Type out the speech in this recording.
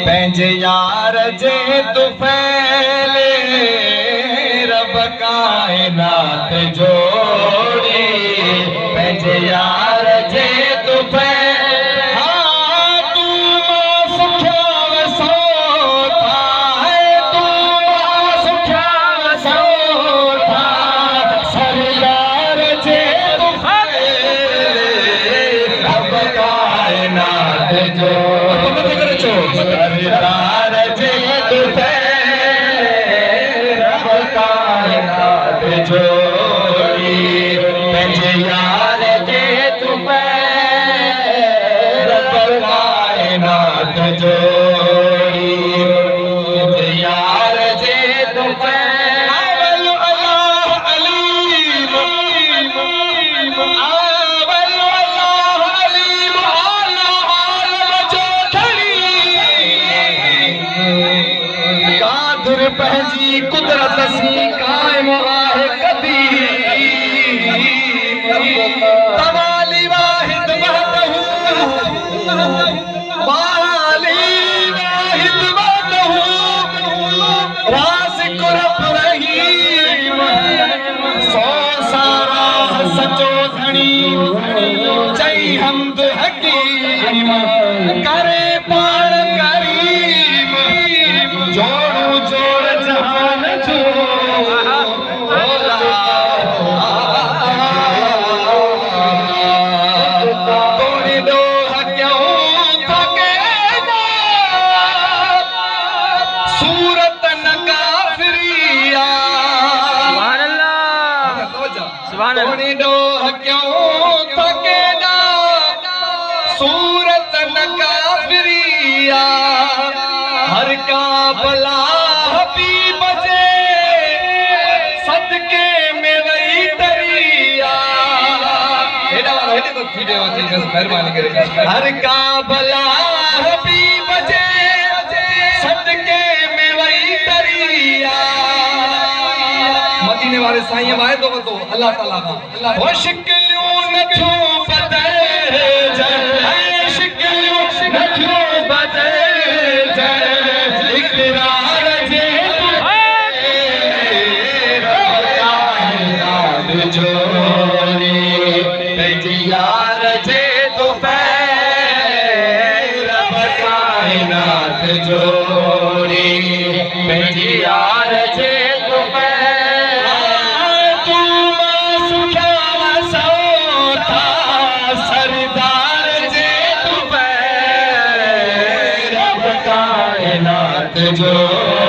पंहिंजे यार जे तुफ़ैले रब काइनात जोड़ी पंहिंजे यार जे तुफ़ैले तू मां सुखिया वसो था तू मां सुखिया वसो था सरदार जे तुफ़ैले रब काइनात जोड़ी सरदार जे तुफ़ैले रब काइनात जोड़ी पंहिंजे यार जे तुफ़ैले रब काइनात जोड़ी पंहिंजे यार जे तुफ़ैले अल्लाह अलीम अल्लाह अलीम आलम जो कादिर पंहिंजी कुदरत सी काइम आहे क़दीम तवाली वाहिद वहदहू वाली वाहिद वहदहू राज़िक़ रब रहीम सौ सारा सचो धणी चई हम्द हकीम करे पाण करीम जोड़ू जोड़ जहान जो तोड़ी डोह क्यों थके ना सूरत न काफिरिया सुभान अल्लाह सुभान अल्लाह तोड़ी डोह क्यों थके ना सूरत न काफिरिया हर का भला हबीब जे सदके में वही तरिया हेडा वाला हेडे तो ठीक है बस मेहरबानी करे हर का भला हबीब जे सदके में वही तरिया मदीने वाले साईं वायदो तो अल्लाह ताला का हो शिकलियों न छो बदल जाए शिकलियों न छो बदल जाए इकरार जे रब काइनात जोड़ी पंहिंजे यार जे तुफ़ैले रब काइनात जोड़ी पंहिंजे यार जे तुफ़ैले तू मां सुखिया वसो था सरदार जे तुफ़ैले रब काइनात जोड़ी